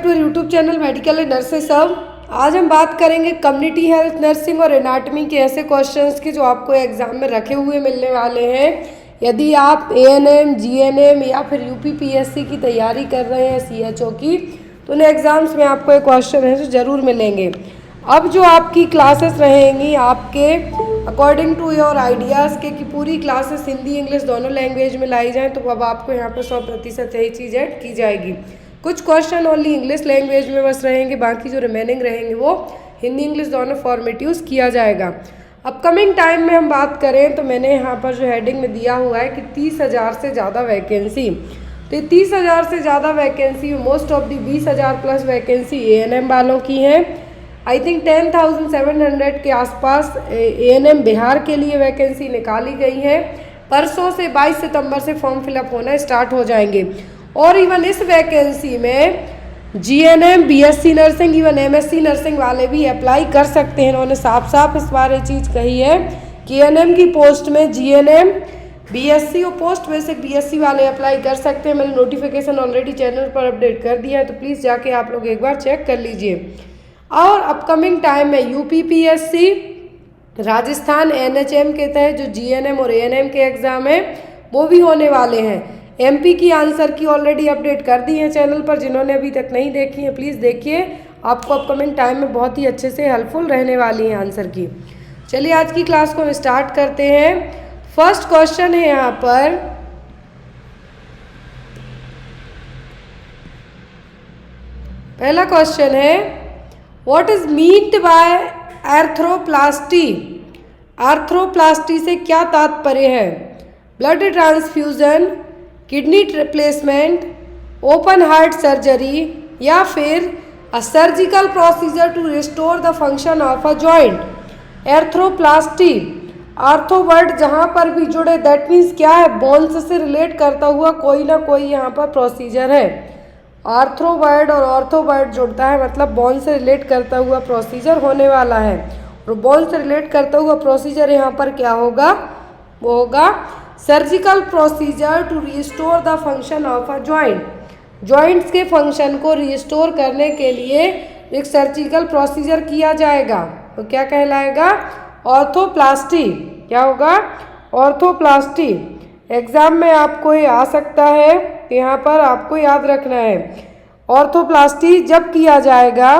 To YouTube channel medical and nurses सब। आज हम बात करेंगे कम्युनिटी हेल्थ नर्सिंग और एनाटमी के ऐसे क्वेश्चंस की जो आपको एग्जाम में रखे हुए मिलने वाले हैं। यदि आप एएनएम, जीएनएम या फिर यूपीपीएससी की तैयारी कर रहे हैं सीएचओ की, तो उन एग्ज़ाम्स में आपको एक क्वेश्चन है जो ज़रूर मिलेंगे। अब जो आपकी क्लासेस रहेंगी आपके अकॉर्डिंग टू योर आइडियाज़ के कि पूरी क्लासेस हिंदी इंग्लिश दोनों लैंग्वेज में लाई जाएँ, तो अब आपको यहाँ पर 100% यही चीज़ ऐड की जाएगी। कुछ क्वेश्चन ओनली इंग्लिश लैंग्वेज में बस रहेंगे, बाकी जो रिमेनिंग रहेंगे वो हिंदी इंग्लिश दोनों फॉर्मेट यूज़ किया जाएगा। अपकमिंग टाइम में हम बात करें तो मैंने यहाँ पर जो हेडिंग में दिया हुआ है कि 30,000 से ज़्यादा वैकेंसी, तो ये 30,000 से ज़्यादा vacancy most of the 20,000 plus vacancy ANM वालों की हैं। आई थिंक 10,700 के आसपास एएनएम बिहार के लिए वैकेंसी निकाली गई है। परसों से 22 सितंबर से फॉर्म फिलअप होना स्टार्ट हो जाएंगे। और इवन इस वैकेंसी में GNM, BSc nursing, even MSc nursing वाले भी अप्लाई कर सकते हैं। इन्होंने साफ साफ इस बार ये चीज़ कही है कि एएनएम की पोस्ट में जीएनएम, बीएससी और पोस्ट बेसिक बीएससी वाले अप्लाई कर सकते हैं। मैंने नोटिफिकेशन ऑलरेडी चैनल पर अपडेट कर दिया है, तो प्लीज़ जाके आप लोग एक बार चेक कर लीजिए। और अपकमिंग टाइम में यूपीपीएससी, राजस्थान एनएचएम के तहत जो जीएनएम और एएनएम के एग्ज़ाम है वो भी होने वाले हैं। एमपी की आंसर की ऑलरेडी अपडेट कर दी है चैनल पर, जिन्होंने अभी तक नहीं देखी है प्लीज़ देखिए, आपको अपकमिंग टाइम में बहुत ही अच्छे से हेल्पफुल रहने वाली है आंसर की। चलिए आज की क्लास को हम स्टार्ट करते हैं। फर्स्ट क्वेश्चन है यहाँ पर, पहला क्वेश्चन है what is meant by arthroplasty. Arthroplasty से क्या तात्पर्य है? Blood transfusion, kidney replacement, open heart surgery या फिर a surgical procedure to restore the function of a joint. Arthroplasty arthro word जहाँ पर भी जुड़े दैट मीन्स क्या है, बोन्स से रिलेट करता हुआ कोई ना कोई यहाँ पर प्रोसीजर है। आर्थ्रो वर्ड और ऑर्थो वर्ड जुड़ता है मतलब बोन से रिलेट करता हुआ प्रोसीजर होने वाला है। और बोन से रिलेट करता हुआ प्रोसीजर यहाँ पर क्या होगा, वो होगा surgical procedure to restore the function of a joint. Joints के फंक्शन को रिस्टोर करने के लिए एक सर्जिकल प्रोसीजर किया जाएगा, तो क्या कहलाएगा? ऑर्थोप्लास्टी। क्या होगा? ऑर्थोप्लास्टी। एग्जाम में आपको ये आ सकता है, यहाँ पर आपको याद रखना है। ऑर्थोप्लास्टी जब किया जाएगा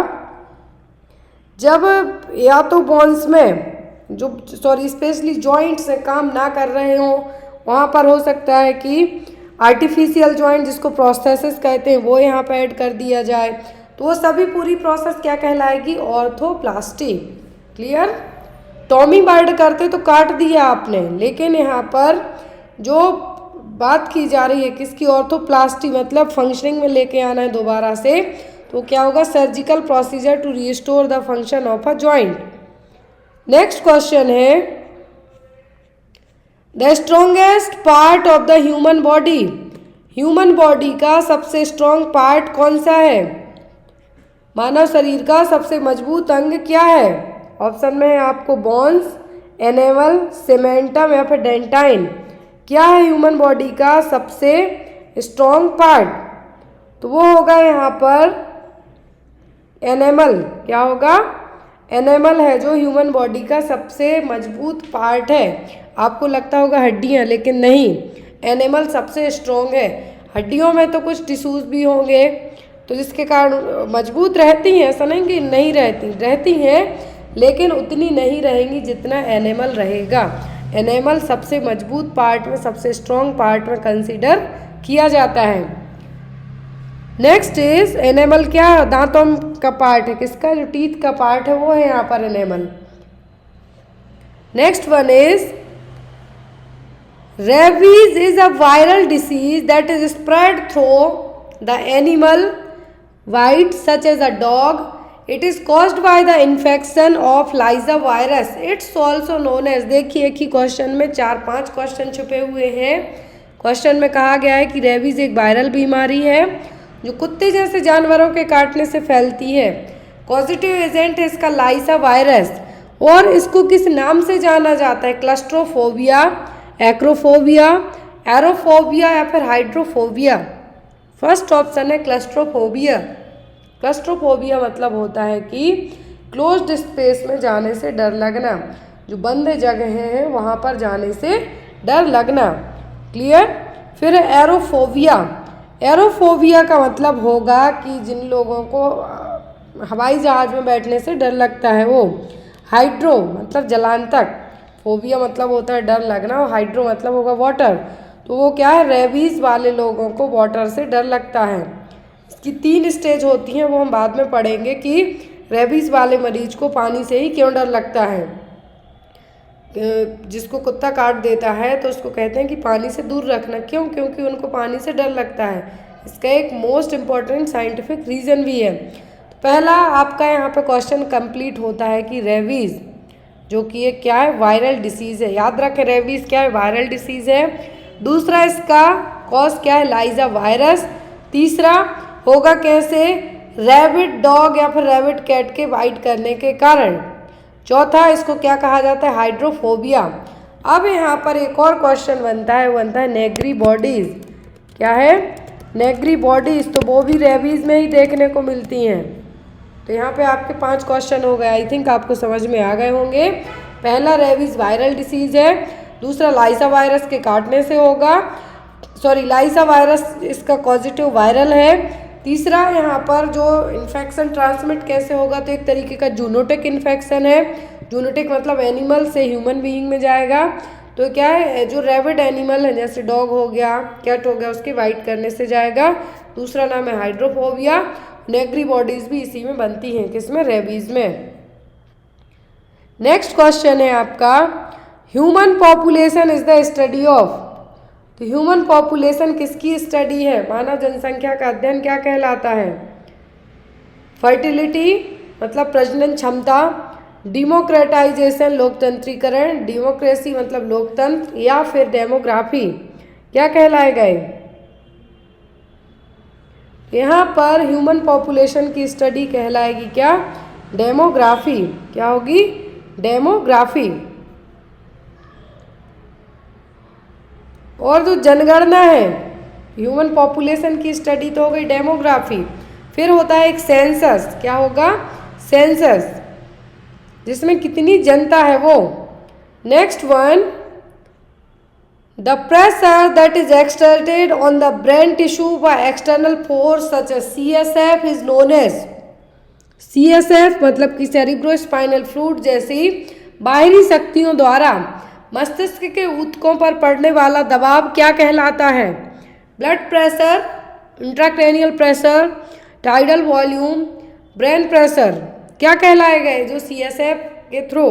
जब या तो बोन्स में जो स्पेशली जॉइंट्स से काम ना कर रहे हों, वहाँ पर हो सकता है कि आर्टिफिशियल जॉइंट जिसको प्रोस्थेसिस कहते हैं वो यहाँ पर ऐड कर दिया जाए, तो वो सभी पूरी प्रोसेस क्या कहलाएगी? ऑर्थोप्लास्टी। क्लियर? टॉमी बर्ड करते तो काट दिया आपने, लेकिन यहाँ पर जो बात की जा रही है किसकी? ऑर्थोप्लास्टी, मतलब फंक्शनिंग में लेके आना है दोबारा से, तो क्या होगा? Surgical procedure to restore the function of a joint. Next question है the strongest part of the human body. Human body का सबसे स्ट्रॉन्ग पार्ट कौन सा है? मानव शरीर का सबसे मजबूत अंग क्या है? ऑप्शन में है आपको बोन्स, एनेमल, सीमेंटम या फिर डेंटाइन। क्या है ह्यूमन बॉडी का सबसे स्ट्रॉन्ग पार्ट? तो वो होगा यहाँ पर एनेमल। क्या होगा? एनेमल है जो ह्यूमन बॉडी का सबसे मजबूत पार्ट है। आपको लगता होगा हड्डियाँ, लेकिन नहीं, एनिमल सबसे स्ट्रॉन्ग है। हड्डियों में तो कुछ टिश्यूज़ भी होंगे तो जिसके कारण मजबूत रहती हैं, ऐसा नहीं कि नहीं रहती हैं, लेकिन उतनी नहीं रहेंगी जितना एनिमल रहेगा। एनिमल सबसे मजबूत पार्ट में, सबसे स्ट्रॉन्ग पार्ट में कंसीडर किया जाता है। नेक्स्ट इज एनिमल क्या? दांतों का पार्ट है, किसका? जो टीथ का पार्ट है वो है यहाँ पर animal. Next one is rabies is a viral disease that is spread through the animal bite such as a dog. It is caused by the infection of lyssa virus. It's also known as. देखिए एक ही question में 4-5 question छुपे हुए हैं। Question में कहा गया है कि रेबीज एक वायरल बीमारी है जो कुत्ते जैसे जानवरों के काटने से फैलती है। पॉजिटिव एजेंट है इसका लाइजा वायरस, और इसको किस नाम से जाना जाता है? क्लस्ट्रोफोबिया, एक्रोफोबिया, एरोफोबिया या फिर हाइड्रोफोबिया। फर्स्ट ऑप्शन है क्लस्ट्रोफोबिया। क्लस्ट्रोफोबिया मतलब होता है कि क्लोज्ड स्पेस में जाने से डर लगना, जो बंद जगह हैं वहाँ पर जाने से डर लगना। क्लियर। फिर एरोफोबिया। एरोफोबिया का मतलब होगा कि जिन लोगों को हवाई जहाज में बैठने से डर लगता है वो। हाइड्रो मतलब जलांतक, फोबिया मतलब होता है डर लगना, और हाइड्रो मतलब होगा वाटर। तो वो क्या है, रेबीज वाले लोगों को वाटर से डर लगता है। इसकी 3 स्टेज होती हैं, वो हम बाद में पढ़ेंगे कि रेबीज वाले मरीज को पानी से ही क्यों डर लगता है। जिसको कुत्ता काट देता है तो उसको कहते हैं कि पानी से दूर रखना, क्यों? क्योंकि उनको पानी से डर लगता है। इसका एक मोस्ट इम्पॉर्टेंट साइंटिफिक रीज़न भी है। तो पहला आपका यहाँ पे क्वेश्चन कंप्लीट होता है कि रेबीज जो कि ये क्या है, वायरल डिसीज़ है। याद रखें रेबीज क्या है, वायरल डिसीज़ है। दूसरा इसका कॉज क्या है, लाइजा वायरस। तीसरा होगा कैसे, रैबिट डॉग या फिर रैबिट कैट के बाइट करने के कारण। चौथा इसको क्या कहा जाता है, हाइड्रोफोबिया। अब यहाँ पर एक और क्वेश्चन बनता है, वो बनता है नेग्री बॉडीज़। क्या है, नेग्री बॉडीज़, तो वो भी रेबीज़ में ही देखने को मिलती हैं। तो यहाँ पे आपके 5 क्वेश्चन हो गए। आई थिंक आपको समझ में आ गए होंगे। पहला रेबीज़ वायरल डिसीज़ है, दूसरा लाइसा वायरस के काटने से होगा, लाइसा वायरस इसका पॉजिटिव वायरल है। तीसरा यहाँ पर जो इन्फेक्शन ट्रांसमिट कैसे होगा, तो एक तरीके का जूनोटिक इन्फेक्शन है। जूनोटिक मतलब एनिमल से ह्यूमन बीइंग में जाएगा। तो क्या है, जो रैबिड एनिमल है जैसे डॉग हो गया, कैट हो गया, उसके बाइट करने से जाएगा। दूसरा नाम है हाइड्रोफोबिया। नेग्री बॉडीज भी इसी में बनती हैं, किसमें, रेबीज में। नेक्स्ट क्वेश्चन है आपका, human population is the study of. तो ह्यूमन पॉपुलेशन किसकी स्टडी है, मानव जनसंख्या का अध्ययन क्या कहलाता है। फर्टिलिटी मतलब प्रजनन क्षमता, डेमोक्रेटाइजेशन लोकतंत्रीकरण, डेमोक्रेसी मतलब लोकतंत्र, या फिर डेमोग्राफी क्या कहलाएगा। यहाँ पर ह्यूमन पॉपुलेशन की स्टडी कहलाएगी क्या, डेमोग्राफी। क्या होगी, डेमोग्राफी। और जो जनगणना है, ह्यूमन पॉपुलेशन की स्टडी तो हो गई डेमोग्राफी। फिर होता है एक सेंसस। क्या होगा, सेंसस, जिसमें कितनी जनता है वो। Next one, the pressure that is exerted on the brain tissue by external force such as CSF is known as. CSF मतलब कि सेरिब्रोस्पाइनल फ्लूइड जैसी बाहरी शक्तियों द्वारा मस्तिष्क के ऊतकों पर पड़ने वाला दबाव क्या कहलाता है। Blood pressure, intracranial pressure, tidal volume, brain pressure क्या कहलाएगा। जो CSF के थ्रू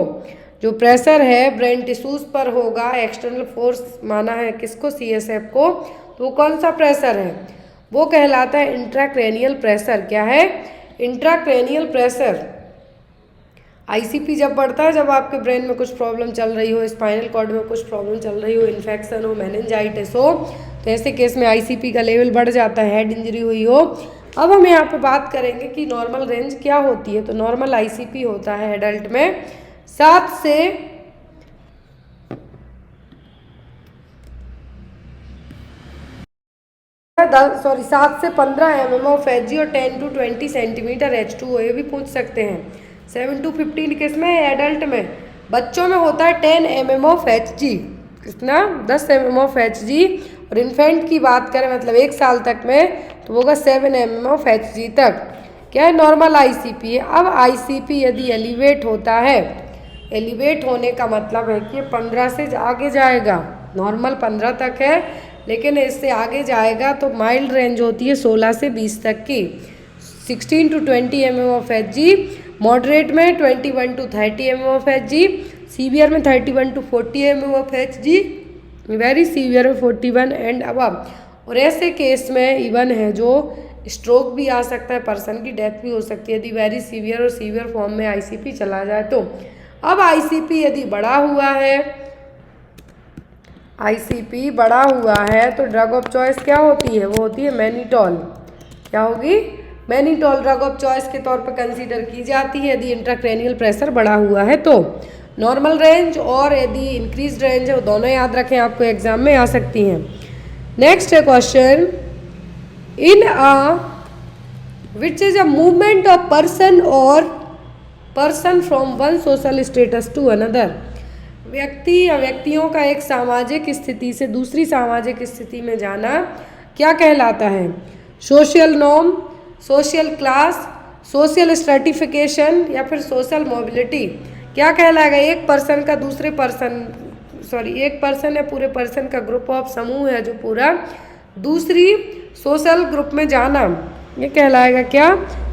जो प्रेशर है ब्रेन टिश्यूज पर होगा, एक्सटर्नल फोर्स माना है किसको, CSF को, तो वो कौन सा प्रेशर है, वो कहलाता है इंट्राक्रैनियल प्रेशर। क्या है, इंट्राक्रैनियल प्रेशर। ICP जब बढ़ता है, जब आपके ब्रेन में कुछ प्रॉब्लम चल रही हो, स्पाइनल कॉर्ड में कुछ प्रॉब्लम चल रही हो, इन्फेक्शन हो, मेनिंजाइटिस हो, तो ऐसे केस में ICP का लेवल बढ़ जाता है, हेड इंजरी हुई हो। अब हम यहाँ पे बात करेंगे कि नॉर्मल रेंज क्या होती है। तो नॉर्मल ICP होता है एडल्ट में 7 से 15 mm ऑफ Hg और 10 to 20 सेंटीमीटर H2O। ये भी पूछ सकते हैं। 7 to 15 किस में, एडल्ट में। बच्चों में होता है 10 mm ऑफ Hg, कितना, 10 mm ऑफ Hg। और इन्फेंट की बात करें मतलब 1 साल तक में, तो होगा 7 mm ऑफ Hg तक। क्या है, नॉर्मल ICP है। अब ICP यदि एलिवेट होता है, एलिवेट होने का मतलब है कि 15 से आगे जाएगा। नॉर्मल 15 तक है, लेकिन इससे आगे जाएगा तो माइल्ड रेंज होती है 16 से 20 तक की। 16 to 20 mm of Hg, moderate में 21 to 30 mm of Hg, severe में 31 to 40 mm of Hg, very severe में 41 एंड अबव। और ऐसे केस में इवन है जो स्ट्रोक भी आ सकता है, पर्सन की डेथ भी हो सकती है यदि वेरी सीवियर और सीवियर फॉर्म में ICP चला जाए तो। अब ICP यदि बढ़ा हुआ है, ICP बढ़ा हुआ है तो ड्रग ऑफ चॉइस क्या होती है, वो होती है मैनिटॉल। क्या होगी, मैनिटॉल ड्रग ऑफ चॉइस के तौर पर कंसीडर की जाती है यदि इंट्राक्रैनियल प्रेशर बढ़ा हुआ है तो। नॉर्मल रेंज और यदि इंक्रीज रेंज है, वो दोनों याद रखें, आपको एग्जाम में आ सकती हैं। नेक्स्ट है question, in a which is a movement of person or person from one social status to another. व्यक्ति या व्यक्तियों का एक सामाजिक स्थिति से दूसरी सामाजिक स्थिति में जाना क्या कहलाता है? Social norm, social class, social stratification या फिर सोशल मोबिलिटी। क्या कहलाएगा? एक पर्सन का दूसरे पर्सन एक पर्सन या पूरे पर्सन का ग्रुप ऑफ समूह है जो पूरा दूसरी सोशल ग्रुप में जाना, ये कहलाएगा क्या?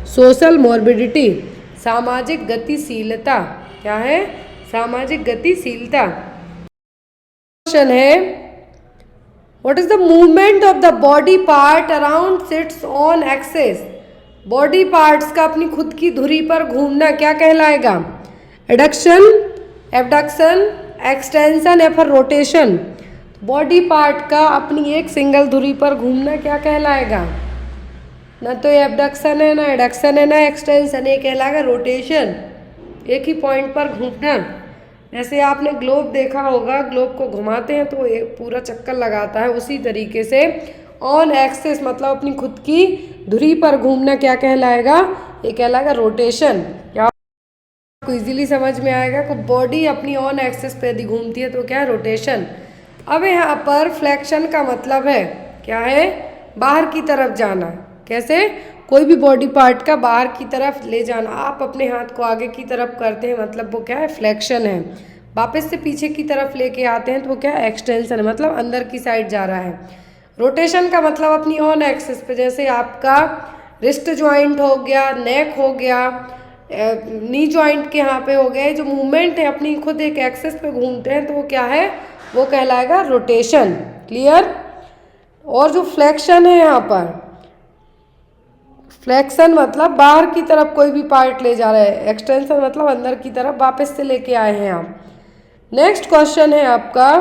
सोशल मोर्बिडिटी, सामाजिक गतिशीलता। क्या है? सामाजिक गतिशीलता। क्वेश्चन है what is the movement of the body part around its on axis. Body parts का अपनी खुद की धुरी पर घूमना क्या कहलाएगा? एडक्शन, एबडक्शन, एक्सटेंशन या फिर रोटेशन। बॉडी पार्ट का अपनी एक सिंगल धुरी पर घूमना क्या कहलाएगा? ना तो एबडक्शन है, ना एडक्शन है, ना एक्सटेंशन, ये कहलाएगा रोटेशन, एक ही पॉइंट पर घूमना। जैसे आपने ग्लोब देखा होगा, ग्लोब को घुमाते हैं तो एक पूरा चक्कर लगाता है, उसी तरीके से ऑन एक्सिस मतलब अपनी खुद की धुरी पर घूमना क्या कहलाएगा? ये कहलाएगा रोटेशन। क्या आपको इजीली समझ में आएगा कि बॉडी अपनी ऑन एक्सिस पे यदि घूमती है तो क्या है? रोटेशन। अब यहाँ पर फ्लेक्शन का मतलब है क्या है? बाहर की तरफ जाना। कैसे? कोई भी बॉडी पार्ट का बाहर की तरफ ले जाना। आप अपने हाथ को आगे की तरफ करते हैं मतलब वो क्या है? फ्लेक्शन है। वापस से पीछे की तरफ लेके आते हैं तो वो क्या है? एक्सटेंशन है, मतलब अंदर की साइड जा रहा है। रोटेशन का मतलब अपनी ऑन एक्सिस पे, जैसे आपका रिस्ट ज्वाइंट हो गया, नेक हो गया, नी ज्वाइंट के यहाँ पे हो गए, जो मूवमेंट है अपनी खुद एक एक्सिस पे घूमते हैं तो वो क्या है? वो कहलाएगा रोटेशन। क्लियर? और जो फ्लेक्शन है यहाँ पर, फ्लेक्शन मतलब बाहर की तरफ कोई भी पार्ट ले जा रहा है, एक्सटेंशन मतलब अंदर की तरफ वापस से लेके आए हैं आप। नेक्स्ट क्वेश्चन है आपका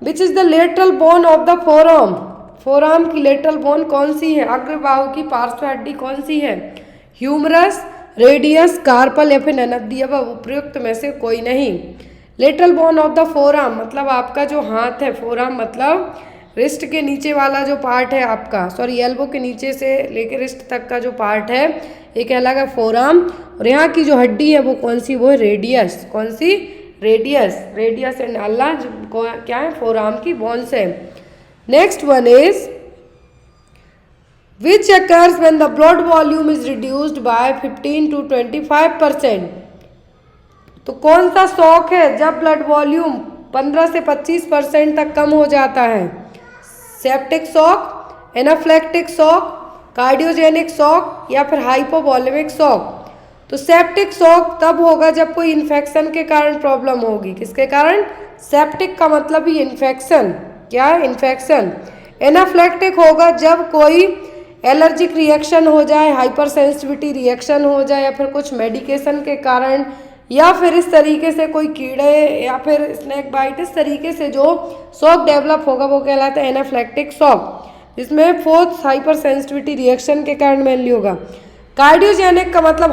which is the lateral bone of the forearm. Forearm की लेटरल बोन कौन सी है? अग्रबाहु की पार्श्व हड्डी कौन सी है? ह्यूमरस, रेडियस, कार्पल या फिर नन ऑफ द अबव, उपयुक्त में से कोई नहीं। Lateral bone of the forearm मतलब आपका जो हाथ है, फोरआर्म मतलब रिस्ट के नीचे वाला जो पार्ट है आपका, एल्बो के नीचे से लेकर रिस्ट तक का जो पार्ट है ये कहलाएगा फोरआर्म। और यहाँ की जो हड्डी है वो कौन सी? वो है रेडियस। कौन सी? रेडियस। रेडियस एंड अल्ला क्या है? फोरआर्म की बोन्स है। Next one is which occurs when the blood volume is reduced by 15 to 25%। तो कौन सा शॉक है जब ब्लड वॉल्यूम 15 से 25% तक कम हो जाता है? Septic shock, anaphylactic shock, cardiogenic shock या फिर हाइपोवॉलेमिक शॉक। तो सेप्टिक शॉक तब होगा जब कोई इन्फेक्शन के कारण प्रॉब्लम होगी। किसके कारण? सेप्टिक का मतलब ही इन्फेक्शन। क्या है? इन्फेक्शन। एनाफ्लेक्टिक होगा जब कोई एलर्जिक रिएक्शन हो जाए, हाइपर सेंसिटिविटी रिएक्शन हो जाए या फिर कुछ मेडिकेशन के कारण या फिर इस तरीके से कोई कीड़े या फिर स्नेक बाइट, इस तरीके से जो शॉक डेवलप होगा वो कहलाता है एनाफ्लेक्टिक शॉक, जिसमें फोर्थ हाइपर सेंसिटिविटी रिएक्शन के कारण मेनली होगा। कार्डियोजेनिक का मतलब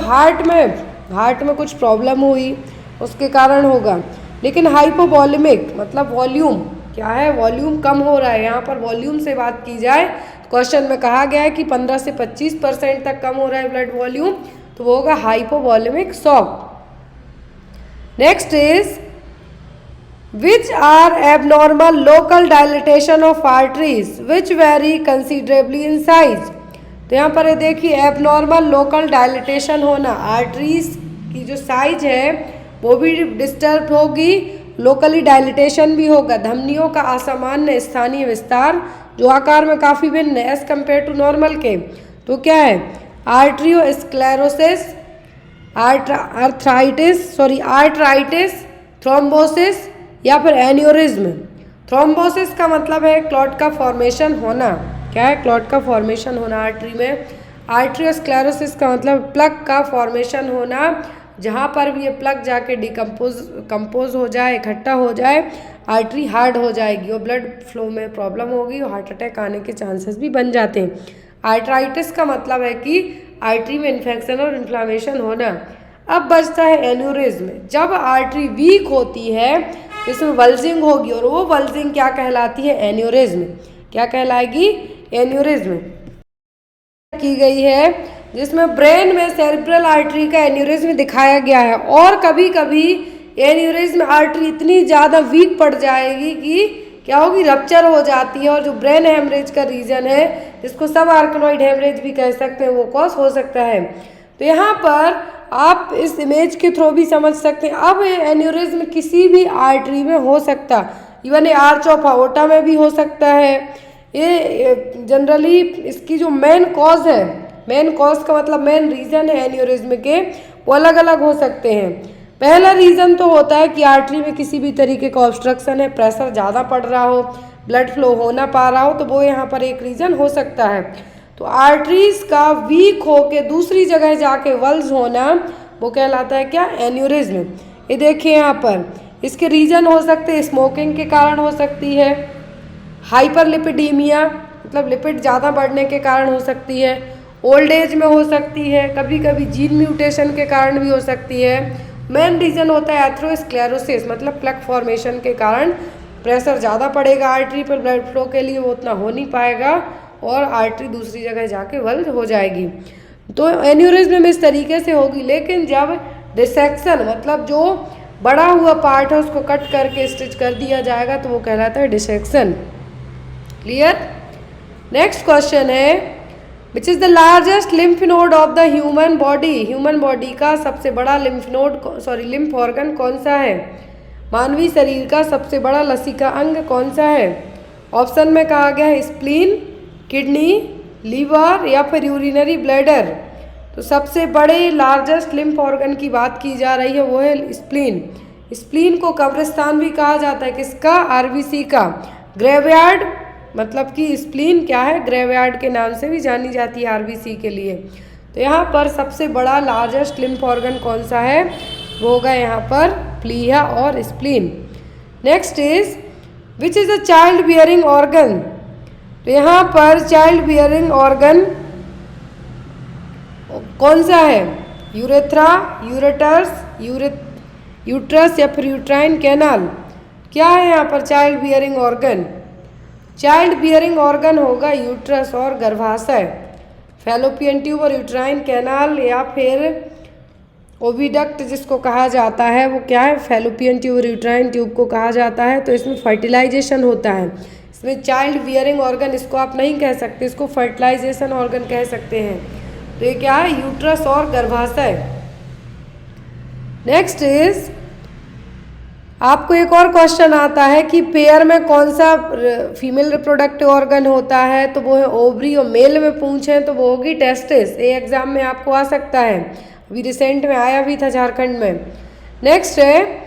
हार्ट में कुछ प्रॉब्लम हुई उसके कारण होगा। लेकिन हाइपोवॉल्यूमिक मतलब वॉल्यूम, क्या है? वॉल्यूम कम हो रहा है। यहाँ पर वॉल्यूम से बात की जाए, क्वेश्चन में कहा गया है कि 15 से 25% तक कम हो रहा है ब्लड वॉल्यूम, तो वो होगा hypovolemic shock. Next is which are abnormal local dilatation of arteries which vary considerably in size. तो यहाँ पर देखिए एबनॉर्मल लोकल डायलिटेशन होना, आर्टरीज की जो साइज है वो भी डिस्टर्ब होगी, लोकली डायलिटेशन भी होगा। धमनियों का असामान्य स्थानीय विस्तार जो आकार में काफ़ी भिन्न है एज कम्पेयर टू नॉर्मल के, तो क्या है? आर्ट्रियोस्क्लेरोसिस, आर्थराइटिस, थ्रोम्बोसिस या फिर एन्यूरिज्म। थ्रोम्बोसिस का मतलब है क्लॉट का फॉर्मेशन होना। क्या है? क्लॉट का फॉर्मेशन होना आर्टरी में। आर्ट्रियोस्क्लेरोसिस का मतलब प्लग का फॉर्मेशन होना, जहाँ पर भी ये प्लग जाके कंपोज हो जाए, इकट्ठा हो जाए, आर्टरी हार्ड हो जाएगी और ब्लड फ्लो में प्रॉब्लम होगी और हार्ट अटैक आने के चांसेस भी बन जाते हैं। आर्थराइटिस का मतलब है कि आर्टरी में इन्फेक्शन और इन्फ्लामेशन होना। अब बचता है एन्यूरिज्म, जब आर्टरी वीक होती है इसमें वल्जिंग होगी और वो वल्जिंग क्या कहलाती है? एन्यूरिज्म। क्या कहलाएगी? एन्यूरिज्म। की गई है जिसमें ब्रेन में सेरिब्रल आर्टरी का एन्यूरिज्म दिखाया गया है। और कभी कभी एन्यूरिज्म आर्टरी इतनी ज़्यादा वीक पड़ जाएगी कि क्या होगी, रप्चर हो जाती है, और जो ब्रेन हेमरेज का रीजन है, जिसको सब आर्कनॉइड हेमरेज भी कह सकते हैं, वो कॉज हो सकता है। तो यहाँ पर आप इस इमेज के थ्रू भी समझ सकते हैं। अब एन्यूरिज्म किसी भी आर्टरी में हो सकता, इवन ये आर्च ऑफ अओर्टा में भी हो सकता है। ये जनरली इसकी जो मेन कॉज है, मेन कॉज का मतलब मेन रीज़न है एन्यूरिज्म के, वो अलग अलग हो सकते हैं। पहला रीज़न तो होता है कि आर्टरी में किसी भी तरीके का ऑब्स्ट्रक्शन है, प्रेशर ज़्यादा पड़ रहा हो, ब्लड फ्लो हो ना पा रहा हो, तो वो यहाँ पर एक रीज़न हो सकता है। तो आर्टरीज का वीक होके दूसरी जगह जाके वल्ज होना, वो कहलाता है क्या, एन्यूरिज्म। ये देखिए यहाँ पर इसके रीज़न हो सकते हैं, स्मोकिंग के कारण हो सकती है, हाइपरलिपिडीमिया मतलब लिपिड ज़्यादा बढ़ने के कारण हो सकती है, ओल्ड एज में हो सकती है, कभी कभी जीन म्यूटेशन के कारण भी हो सकती है। मेन रीज़न होता है एथेरोस्क्लेरोसिस मतलब प्लेक फॉर्मेशन के कारण प्रेशर ज़्यादा पड़ेगा आर्टरी पर, ब्लड फ्लो के लिए वो उतना हो नहीं पाएगा और आर्टरी दूसरी जगह जाके वल्ज हो जाएगी। तो एन्यूरिज्म इस तरीके से होगी। लेकिन जब डिसेक्शन मतलब जो बड़ा हुआ पार्ट है उसको कट करके स्टिच कर दिया जाएगा तो वो कहलाता है डिसेक्शन। क्लियर। नेक्स्ट क्वेश्चन है, which is the largest lymph node of the human body. Human body का सबसे बड़ा लिम्फ ऑर्गन कौन सा है। मानवीय शरीर का सबसे बड़ा लसिका अंग कौन सा है। ऑप्शन में कहा गया है स्प्लीन, किडनी, लीवर या फिर यूरिनरी ब्लैडर। तो सबसे बड़े लार्जेस्ट लिम्फ ऑर्गन की बात की जा रही है वो है स्प्लीन। स्प्लीन को कब्रिस्तान भी कहा जाता है, किसका, आरबीसी का। ग्रेवयार्ड मतलब कि स्प्लीन क्या है, ग्रेवयार्ड के नाम से भी जानी जाती है आरबीसी के लिए। तो यहाँ पर सबसे बड़ा लार्जेस्ट लिम्फ ऑर्गन कौन सा है, वो होगा यहाँ पर प्लीहा और spleen. Next is which is a child bearing organ. तो यहाँ पर चाइल्ड बियरिंग ऑर्गन कौन सा है, यूरेथ्रा, यूट्रस या फिर यूट्राइन कैनाल। क्या है यहाँ पर child bearing organ. Child bearing organ होगा यूट्रस और गर्भाशय। फैलोपियन ट्यूब और यूट्राइन कैनाल या फिर ओविडक्ट जिसको कहा जाता है वो क्या है, फैलोपियन ट्यूब और यूट्राइन ट्यूब को कहा जाता है। तो इसमें फर्टिलाइजेशन होता है। इसमें चाइल्ड बियरिंग ऑर्गन इसको आप नहीं कह सकते, इसको फर्टिलाइजेशन ऑर्गन कह सकते हैं। तो ये क्या है, यूट्रस और गर्भाशय। नेक्स्ट इज आपको एक और क्वेश्चन आता है कि पेयर में कौन सा फीमेल रिप्रोडक्टिव ऑर्गन होता है, तो वो है ओवरी, और मेल में पूछें तो वो होगी टेस्टिस। ये एग्जाम में आपको आ सकता है, अभी रिसेंट में आया भी था झारखंड में। नेक्स्ट है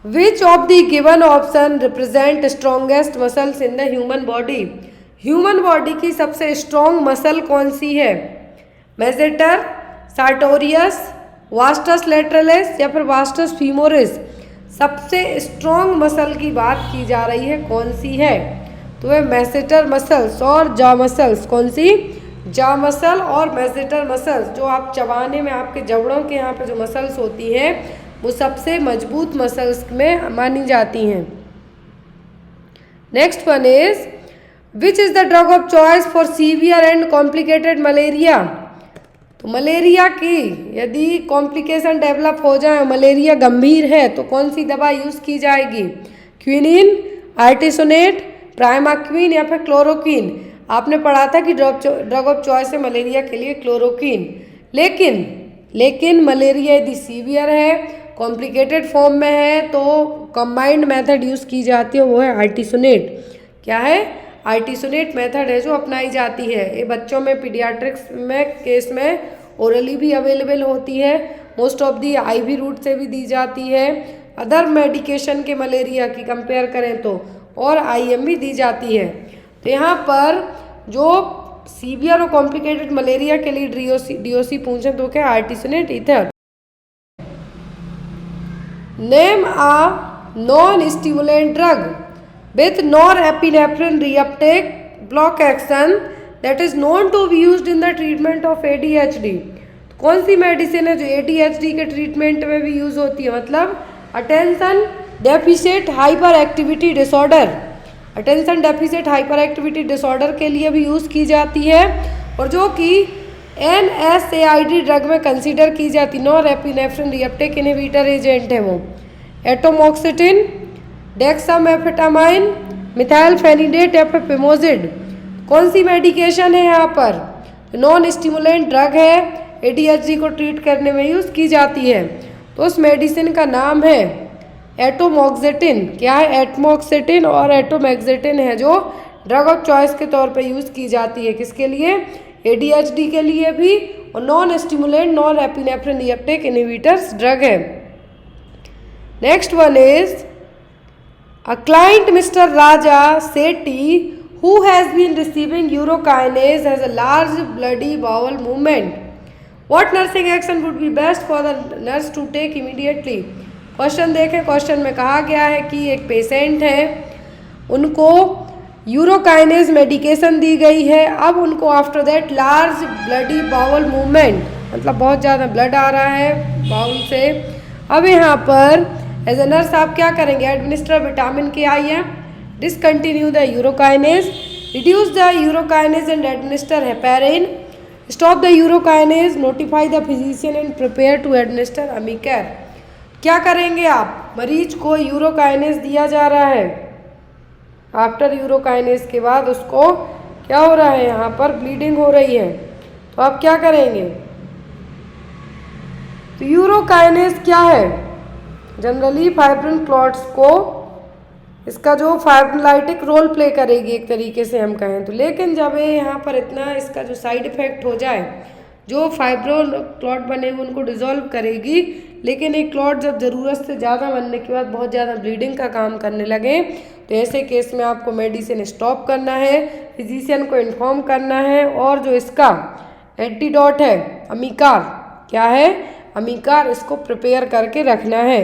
विच of the given option represent strongest muscles in the human body. Human body की सबसे स्ट्रॉन्ग मसल कौन सी है, मेसेटर, सार्टोरियस, वास्टस लेटरलिस या फिर वास्टस फीमोरिस। सबसे स्ट्रॉन्ग मसल की बात की जा रही है, कौन सी है, तो वह मेसेटर मसल्स और जॉ मसल्स। कौन सी, जॉ मसल और मेसेटर मसल्स। जो आप चबाने में आपके जबड़ों के यहाँ पे जो मसल्स होती हैं वो सबसे मजबूत मसल्स में मानी जाती हैं। Next one is which is the drug of choice for severe and complicated malaria. तो मलेरिया की यदि कॉम्प्लिकेशन डेवलप हो जाए, मलेरिया गंभीर है, तो कौन सी दवा यूज़ की जाएगी, क्विनिन, आर्टिसोनेट, प्राइमाक्विन या फिर क्लोरोक्विन। आपने पढ़ा था कि ड्रग ऑफ चॉइस है मलेरिया के लिए क्लोरोक्विन। लेकिन मलेरिया यदि सीवियर है, कॉम्प्लिकेटेड फॉर्म में है, तो कंबाइंड मेथड यूज़ की जाती है, वो है आर्टिसोनेट। क्या है, आर्टिसोनेट मेथड है जो अपनाई जाती है। ये बच्चों में पीडियाट्रिक्स में केस में ओरली भी अवेलेबल होती है, most of the IV route से भी दी जाती है, अदर मेडिकेशन के मलेरिया की कंपेयर करें तो, और आईएम भी दी जाती है। तो यहाँ पर जो सीवियर और कॉम्प्लिकेटेड मलेरिया के लिए डीओसी पूछें तो क्या, artesunate ether. Name a non stimulant drug with norepinephrine reuptake block action that is known to be used in the treatment of ADHD। कौन सी मेडिसिन है जो ADHD के ट्रीटमेंट में भी यूज़ होती है, मतलब attention deficit hyper activity disorder. Attention deficit hyper activity disorder के लिए भी यूज़ की जाती है, और जो कि NSAID ड्रग में कंसीडर की जाती नॉरएपिनेफ्रिन रिएप्टेक इनहिबिटर एजेंट है वो एटोमॉक्सिटिन, डेक्सामेफेटामाइन, मिथाइलफेनिडेट या फिर पिमोजिड। कौन सी मेडिकेशन है यहाँ पर? नॉन स्टिमुलेंट ड्रग है, ADHD को ट्रीट करने में यूज़ की जाती है। तो उस मेडिसिन का नाम है एटोमॉक्सिटिन। क्या है? एटमॉक्सिटिन और एटोमैक्सिटिन है जो ड्रग ऑफ चॉइस के तौर पे यूज़ की जाती है। किसके लिए? ADHD के लिए भी, और non stimulant non epinephrine reuptake inhibitors drug है। Next one is a client mister Raja Sethi who has been receiving urokinase has a large bloody bowel movement. What nursing action would be best for the nurse to take immediately? Question देखें, question में कहा गया है कि एक patient है, उनको urokinase medication दी गई है। अब उनको after that large bloody bowel movement, मतलब बहुत ज़्यादा ब्लड आ रहा है बाउल से। अब यहाँ पर एज ए नर्स आप क्या करेंगे? Administer vitamin KIM, discontinue the urokinase, reduce the urokinase and administer heparin, stop the urokinase, notify the physician and prepare to administer Amicare। क्या करेंगे आप? मरीज को यूरोकाइनेज दिया जा रहा है, आफ्टर यूरोकाइनेज के बाद उसको क्या हो रहा है? यहाँ पर ब्लीडिंग हो रही है, तो आप क्या करेंगे? तो यूरोकाइनेज क्या है? जनरली फाइब्रिन क्लॉट्स को, इसका जो फाइब्रोलाइटिक रोल प्ले करेगी एक तरीके से हम कहें तो। लेकिन जब ये यहाँ पर इतना इसका जो साइड इफेक्ट हो जाए, जो फाइब्रोल क्लॉट बने हुए उनको डिसॉल्व करेगी, लेकिन एक क्लॉट जब ज़रूरत से ज़्यादा बनने के बाद बहुत ज़्यादा ब्लीडिंग का काम करने लगे, तो ऐसे केस में आपको मेडिसिन स्टॉप करना है, फिजिशियन को इन्फॉर्म करना है, और जो इसका एंटीडोट है अमीकार, क्या है? अमीकार, इसको प्रिपेयर करके रखना है।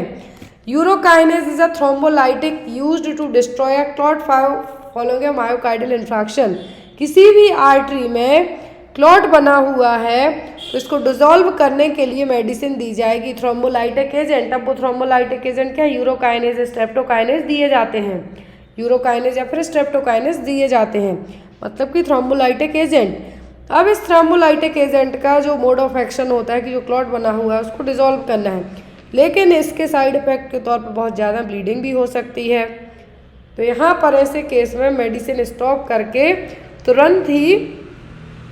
Urokinase is a thrombolytic used to destroy a clot following a myocardial infarction. किसी भी आर्टरी में क्लॉट बना हुआ है तो इसको डिसॉल्व करने के लिए मेडिसिन दी जाएगी, थ्रोम्बोलाइटिक एजेंट। अब वो थ्रोम्बोलाइटिक एजेंट क्या? यूरोकाइनेज, स्ट्रेप्टोकाइनेज दिए जाते हैं, यूरोकाइनेज या फिर स्ट्रेप्टोकाइनेज दिए जाते हैं, मतलब कि थ्रोम्बोलाइटिक एजेंट। अब इस थ्रोम्बोलाइटिक एजेंट का जो मोड ऑफ एक्शन होता है कि जो क्लॉट बना हुआ है उसको डिसॉल्व करना है, लेकिन इसके साइड इफेक्ट के तौर पर बहुत ज़्यादा ब्लीडिंग भी हो सकती है। तो यहाँ पर ऐसे केस में मेडिसिन स्टॉप करके तुरंत ही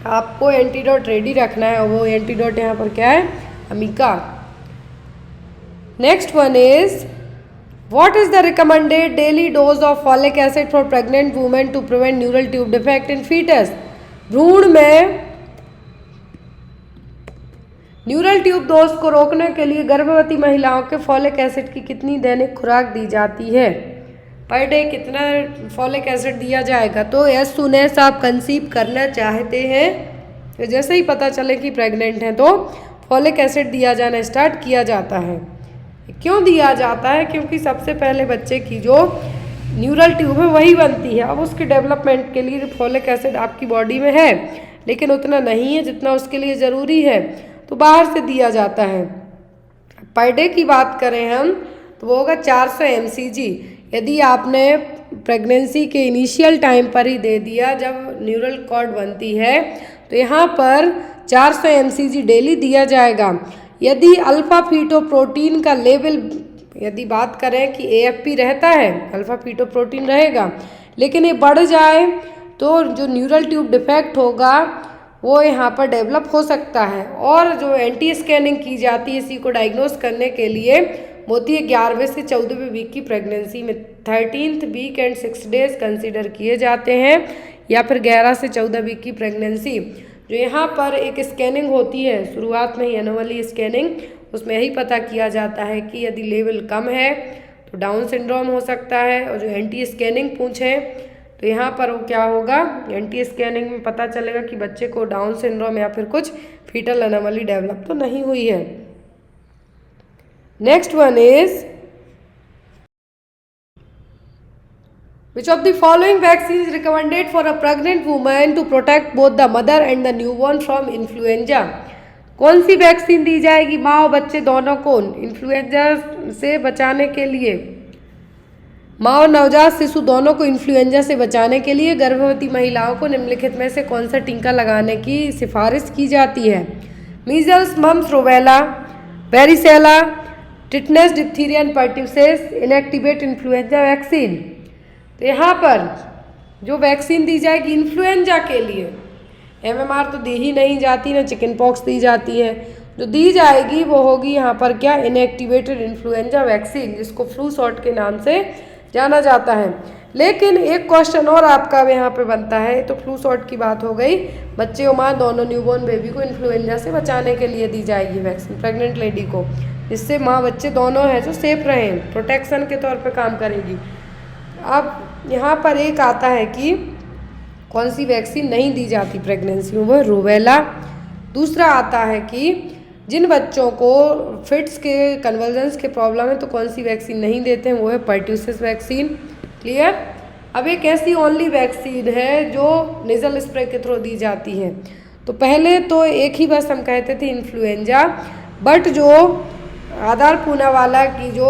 आपको एंटीडोट रेडी रखना है, और वो एंटीडोट यहाँ पर क्या है? अमीका। Next one is what is the recommended daily dose of folic acid for pregnant women to prevent neural tube defect in foetus. भ्रूण में न्यूरल ट्यूब दोष को रोकने के लिए गर्भवती महिलाओं के फॉलिक एसिड की कितनी दैनिक खुराक दी जाती है? पर डे कितना फॉलिक एसिड दिया जाएगा? तो एज सून एज आप कंसीव करना चाहते हैं, तो जैसे ही पता चले कि प्रेग्नेंट हैं तो फॉलिक एसिड दिया जाना स्टार्ट किया जाता है। क्यों दिया जाता है? क्योंकि सबसे पहले बच्चे की जो न्यूरल ट्यूब है वही बनती है। अब उसके डेवलपमेंट के लिए फॉलिक एसिड आपकी बॉडी में है, लेकिन उतना नहीं है जितना उसके लिए ज़रूरी है, तो बाहर से दिया जाता है। पर डे की बात करें हम तो वो होगा 400 mcg। यदि आपने प्रेगनेंसी के इनिशियल टाइम पर ही दे दिया जब न्यूरल कॉर्ड बनती है, तो यहाँ पर 400 mcg डेली दिया जाएगा। यदि अल्फा फीटोप्रोटीन का लेवल, यदि बात करें कि AFP रहता है, अल्फा फीटोप्रोटीन रहेगा, लेकिन ये बढ़ जाए तो जो न्यूरल ट्यूब डिफेक्ट होगा वो यहाँ पर डेवलप हो सकता है। और जो एंटी स्कैनिंग की जाती है इसी को डायग्नोस करने के लिए होती है 11वें से 14वें वीक की प्रेगनेंसी में। 13th week and 6 days consider किए जाते हैं, या फिर 11 से 14 वीक की प्रेगनेंसी। जो यहाँ पर एक स्कैनिंग होती है शुरुआत में ही, एनुअली स्कैनिंग, उसमें यही पता किया जाता है कि यदि लेवल कम है तो डाउन सिंड्रोम हो सकता है। और जो एंटी स्कैनिंग पूछें तो यहाँ पर वो क्या होगा? एंटी स्कैनिंग में पता चलेगा कि बच्चे को डाउन सिंड्रोम या फिर कुछ फीटल एनोमली डेवलप तो नहीं हुई है। Next one is which of the following vaccine is recommended for a pregnant woman to protect both the mother and the newborn from influenza? कौन सी वैक्सीन दी जाएगी माँ और बच्चे दोनों को इन्फ्लुएंजा से बचाने के लिए? माँ और नवजात शिशु दोनों को इन्फ्लुएंजा से बचाने के लिए गर्भवती महिलाओं को निम्नलिखित में से कौन सा टीका लगाने की सिफारिश की जाती है? Measles, mumps, rubella, varicella, tetanus, diphtheria and pertussis, inactivate influenza vaccine. तो यहाँ पर जो वैक्सीन दी जाएगी इन्फ्लुएंजा के लिए, MMR तो दी ही नहीं जाती, ना चिकन पॉक्स दी जाती है, जो दी जाएगी वो होगी यहाँ पर क्या, इनएक्टिवेटेड इन्फ्लुएंजा वैक्सीन, जिसको फ्लू शॉट के नाम से जाना जाता है। लेकिन एक क्वेश्चन और आपका यहाँ पे बनता है, तो फ्लू शॉट की बात हो गई, बच्चे और माँ दोनों न्यूबॉर्न बेबी को इन्फ्लुएंजा से बचाने के लिए दी जाएगी वैक्सीन प्रेग्नेंट लेडी को, जिससे माँ बच्चे दोनों हैं जो सेफ रहें, प्रोटेक्शन के तौर पे काम करेगी। अब यहाँ पर एक आता है कि कौन सी वैक्सीन नहीं दी जाती प्रेगनेंसी में, वो रूबेला। दूसरा आता है कि जिन बच्चों को फिट्स के, कन्वर्जेंस के प्रॉब्लम है तो कौन सी वैक्सीन नहीं देते हैं, वो है पर्ट्यूसिस वैक्सीन। क्लियर। अब एक ऐसी ओनली वैक्सीन है जो नेजल स्प्रे के थ्रू दी जाती है। तो पहले तो एक ही बस हम कहते थे इन्फ्लुएंजा, बट जो आधार पूनावाला की जो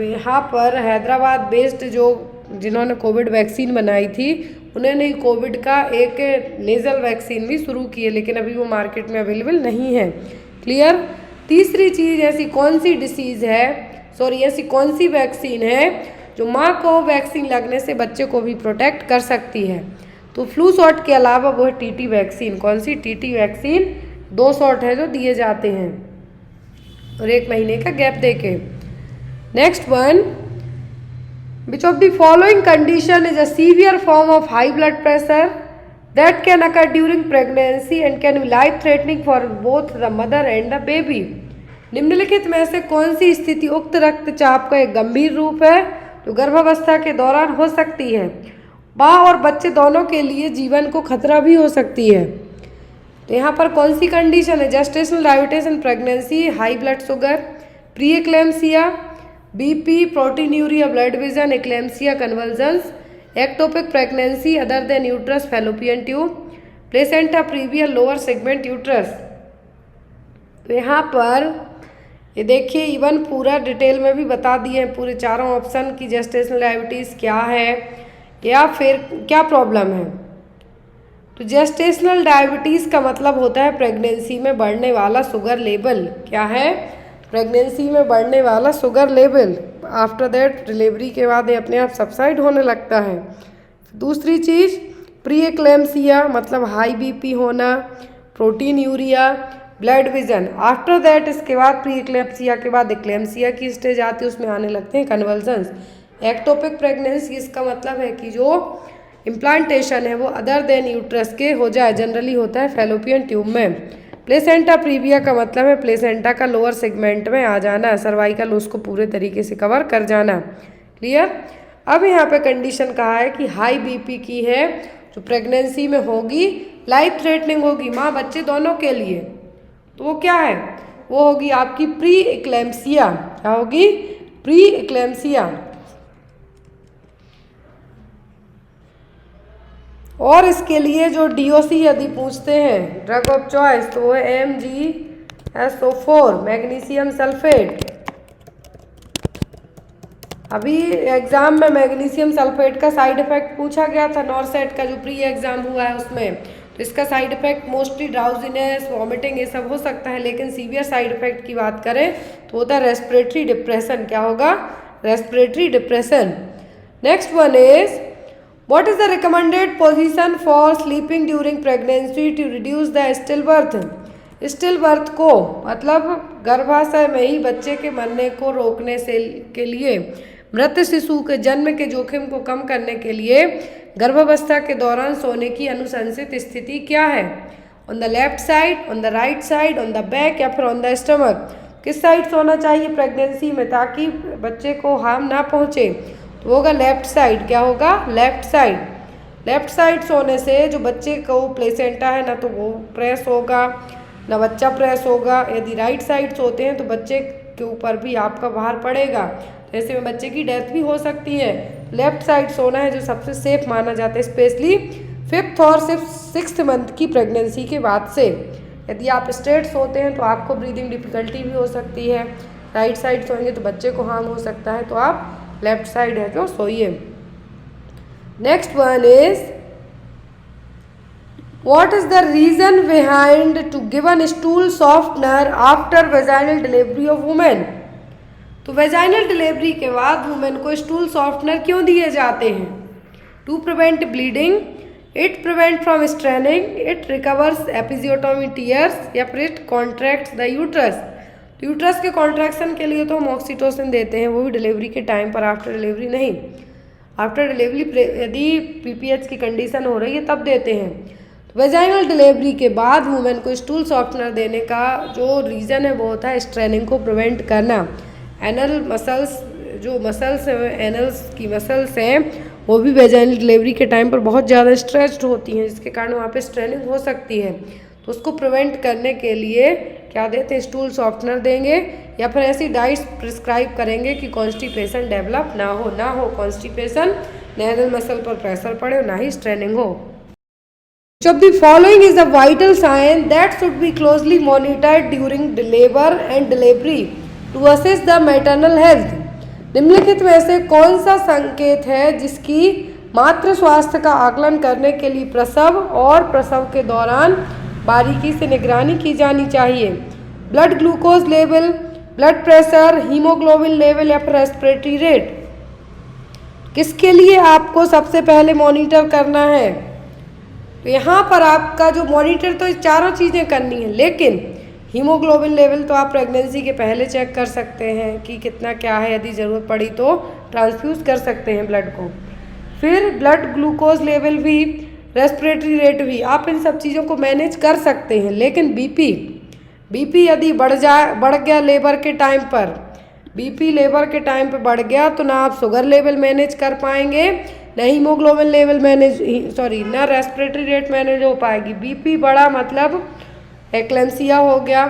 यहाँ पर हैदराबाद बेस्ड जो जिन्होंने कोविड वैक्सीन बनाई थी, उन्होंने कोविड का एक नेज़ल वैक्सीन भी शुरू की है, लेकिन अभी वो मार्केट में अवेलेबल नहीं है। क्लियर। तीसरी चीज़, ऐसी कौन सी डिसीज़ है, ऐसी कौन सी वैक्सीन है जो माँ को वैक्सीन लगने से बच्चे को भी प्रोटेक्ट कर सकती है? तो फ्लू शॉट के अलावा वो है TT वैक्सीन। कौन सी? TT vaccine. 2 शॉट है जो दिए जाते हैं और 1 महीने का गैप देके। Next one, which of the following condition is a severe form of high blood pressure that can occur during pregnancy and can be life threatening for both the mother and the baby? निम्नलिखित में से कौन सी स्थिति उक्त रक्तचाप का एक गंभीर रूप है जो गर्भावस्था के दौरान हो सकती है, माँ और बच्चे दोनों के लिए जीवन को खतरा भी हो सकती है? तो यहाँ पर कौन सी कंडीशन है? Gestational diabetes in pregnancy, high blood sugar, pre eclampsia, BP, proteinuria, blood vision, eclampsia, convulsions, ectopic pregnancy other than uterus, fallopian tube, placenta previa, lower segment uterus। तो यहाँ पर ये देखिए, इवन पूरा डिटेल में भी बता दिए हैं पूरे चारों ऑप्शन की जेस्टेशनल डायबिटीज़ क्या है या फिर क्या प्रॉब्लम है। तो जेस्टेशनल डायबिटीज़ का मतलब होता है प्रेगनेंसी में बढ़ने वाला शुगर लेवल। क्या है? प्रेगनेंसी में बढ़ने वाला sugar level. After that delivery के बाद ये अपने आप सबसाइड होने लगता है। दूसरी चीज़, प्री एक्लेम्सिया मतलब हाई BP होना, protein urea, blood vision. After that इसके बाद प्री एक्लेम्सिया के बाद एक्लेम्सिया की स्टेज आती है, उसमें आने लगते हैं कन्वल्जन्स। एक्टोपिक प्रेगनेंसी इसका मतलब है कि जो इम्प्लांटेशन है वो अदर देन यूट्रस के हो जाए, जनरली होता है फैलोपियन ट्यूब में। प्लेसेंटा प्रीविया का मतलब है प्लेसेंटा का लोअर सेगमेंट में आ जाना, सर्वाइकल उसको पूरे तरीके से कवर कर जाना। क्लियर। अब यहाँ पे कंडीशन कहा है कि हाई BP की है जो प्रेगनेंसी में होगी, लाइफ थ्रेटनिंग होगी माँ बच्चे दोनों के लिए। तो वो क्या है? वो होगी आपकी प्री एक्लेम्सिया। क्या होगी? Pre eclampsia. और इसके लिए जो DOC यदि पूछते हैं ड्रग ऑफ चॉइस, तो वो है MgSO4 मैग्नीशियम सल्फेट। अभी एग्जाम में मैग्नीशियम सल्फेट का साइड इफेक्ट पूछा गया था, नॉरसेट का जो प्री एग्जाम हुआ है उसमें। तो इसका side effect mostly drowsiness, vomiting ये सब हो सकता है, लेकिन सीवियर साइड इफेक्ट की बात करें तो होता है रेस्पिरेटरी डिप्रेशन। क्या होगा? Respiratory depression. Next one is, What is the recommended position for sleeping during pregnancy to reduce the stillbirth? Still को मतलब गर्भाशय में ही बच्चे के मरने को रोकने से के लिए, मृत शिशु के जन्म के जोखिम को कम करने के लिए गर्भावस्था के दौरान सोने की अनुशंसित स्थिति क्या है? On the left side, on the right side, on the back या फिर ऑन द स्टमक? किस साइड सोना चाहिए प्रेगनेंसी में ताकि बच्चे को हार्म ना पहुँचे? तो होगा लेफ्ट साइड। क्या होगा? Left side. लेफ्ट साइड सोने से जो बच्चे को प्लेसेंटा है ना तो वो प्रेस होगा ना बच्चा प्रेस होगा। यदि राइट साइड सोते हैं तो बच्चे के ऊपर भी आपका भार पड़ेगा, तो ऐसे में बच्चे की डेथ भी हो सकती है। लेफ्ट साइड सोना है जो सबसे सेफ माना जाता है, स्पेशली 5th और 6th मंथ की प्रेगनेंसी के बाद से। यदि आप स्ट्रेट सोते हैं तो आपको ब्रीदिंग डिफिकल्टी भी हो सकती है, राइट साइड सोएंगे तो बच्चे को हार्म हो सकता है, तो आप लेफ्ट साइड है जो सो ये। Next one is What is the reason behind to given stool softener after vaginal delivery of women? तो वेजाइनल डिलीवरी के बाद वुमेन को स्टूल सॉफ्टनर क्यों दिए जाते हैं? To prevent bleeding, it prevent from straining, it recovers episiotomy tears, या फिर इट कॉन्ट्रैक्ट्स द यूट्रस। तो यूट्रस के कॉन्ट्रैक्शन के लिए तो हम ऑक्सीटोसिन देते हैं, वो भी डिलीवरी के टाइम पर, आफ्टर डिलीवरी नहीं। आफ्टर डिलीवरी यदि पीपीएच की कंडीशन हो रही है तब देते हैं। वेजाइनल डिलीवरी के बाद वुमेन को स्टूल सॉफ्टनर देने का जो रीज़न है वो होता है स्ट्रेनिंग को प्रिवेंट करना। एनल मसल्स, जो मसल्स हैं, एनल्स की मसल्स हैं, वो भी वेजाइनल डिलीवरी के टाइम पर बहुत ज़्यादा स्ट्रेच्ड होती हैं, जिसके कारण वहाँ पे स्ट्रेनिंग हो सकती है। तो उसको प्रिवेंट करने के लिए क्या देते हैं? स्टूल सॉफ्टनर देंगे, या फिर ऐसी डाइट्स प्रिस्क्राइब करेंगे कि कॉन्स्टिपेशन डेवलप ना हो कॉन्स्टिपेशन, ना एनल मसल पर प्रेशर पड़े और ना ही स्ट्रेनिंग हो। Which of the following is a vital sign that should be closely monitored during labor and delivery to assess the maternal health? निम्नलिखित में से कौन सा संकेत है जिसकी मातृ स्वास्थ्य का आकलन करने के लिए प्रसव और प्रसव के दौरान बारीकी से निगरानी की जानी चाहिए? Blood glucose level, blood pressure, haemoglobin level, या फिर रेस्पिरेटरी रेट? किसके लिए आपको सबसे पहले मॉनिटर करना है? तो यहाँ पर आपका जो मॉनिटर, तो चारों चीज़ें करनी है, लेकिन हीमोग्लोबिन लेवल तो आप प्रेगनेंसी के पहले चेक कर सकते हैं कि कितना क्या है, यदि ज़रूरत पड़ी तो ट्रांसफ्यूज़ कर सकते हैं ब्लड को। फिर ब्लड ग्लूकोज लेवल भी, रेस्पिरेटरी रेट भी, आप इन सब चीज़ों को मैनेज कर सकते हैं। लेकिन बीपी यदि बढ़ गया लेबर के टाइम पर, बीपी लेबर के टाइम पर बढ़ गया तो ना आप शुगर लेवल मैनेज कर पाएंगे, न हीमोग्लोबिन लेवल ना रेस्पिरेटरी रेट मैनेज हो पाएगी। बीपी बढ़ा मतलब एक्लेम्सिया हो गया,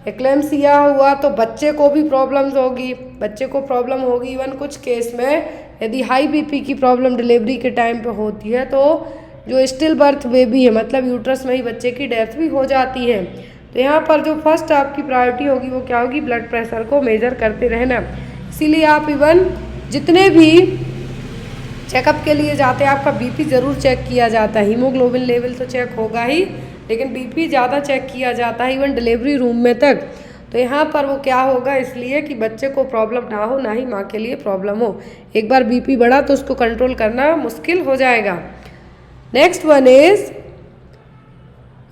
एक्लेम्सिया हुआ तो बच्चे को भी प्रॉब्लम्स होगी, बच्चे को प्रॉब्लम होगी। इवन कुछ केस में यदि हाई बीपी की प्रॉब्लम डिलीवरी के टाइम पे होती है तो जो स्टिल बर्थ बेबी है, मतलब यूट्रस में ही बच्चे की डेथ भी हो जाती है। तो यहाँ पर जो फर्स्ट आपकी प्रायोरिटी होगी वो क्या होगी? ब्लड प्रेशर को मेजर करते रहना। इसीलिए आप इवन जितने भी चेकअप के लिए जाते हैं आपका बीपी ज़रूर चेक किया जाता है। हीमोग्लोबिन लेवल तो चेक होगा ही, लेकिन बीपी ज़्यादा चेक किया जाता है इवन डिलीवरी रूम में तक। तो यहाँ पर वो क्या होगा? इसलिए कि बच्चे को प्रॉब्लम ना हो, ना ही माँ के लिए प्रॉब्लम हो। एक बार बीपी बढ़ा तो उसको कंट्रोल करना मुश्किल हो जाएगा। Next one is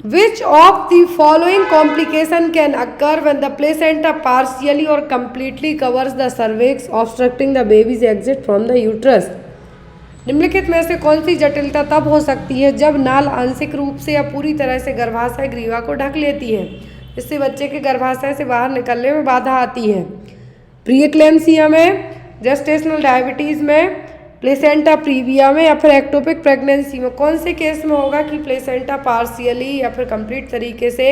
which of the following complication can occur when the placenta partially or completely covers the cervix obstructing the baby's exit from the uterus? निम्नलिखित में से कौन सी जटिलता तब हो सकती है जब नाल आंशिक रूप से या पूरी तरह से गर्भाशय ग्रीवा को ढक लेती है, इससे बच्चे के गर्भाशय से बाहर निकलने में बाधा आती है? प्री-एक्लेम्सिया में, जेस्टेशनल डायबिटीज़ में, प्लेसेंटा प्रीविया में, या फिर एक्टोपिक प्रेगनेंसी में? कौन से केस में होगा कि प्लेसेंटा पार्शियली या फिर कंप्लीट तरीके से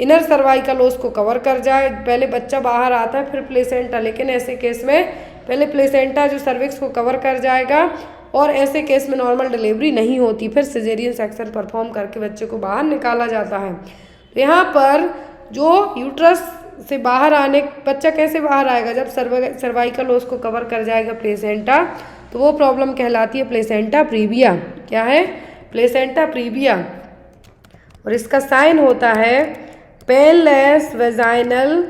इनर सर्वाइकल ओस को कवर कर जाए, पहले बच्चा बाहर आता है फिर प्लेसेंटा, लेकिन ऐसे केस में पहले प्लेसेंटा जो सर्विक्स को कवर कर जाएगा, और ऐसे केस में नॉर्मल डिलीवरी नहीं होती, फिर सिजेरियन सेक्शन परफॉर्म करके बच्चे को बाहर निकाला जाता है। तो यहाँ पर जो यूट्रस से बाहर आने, बच्चा कैसे बाहर आएगा? जब सर्वाइकल ओस को कवर कर जाएगा प्लेसेंटा, तो वो प्रॉब्लम कहलाती है प्लेसेंटा प्रीविया। क्या है? Placenta previa. और इसका साइन होता है पेनलेस वेजाइनल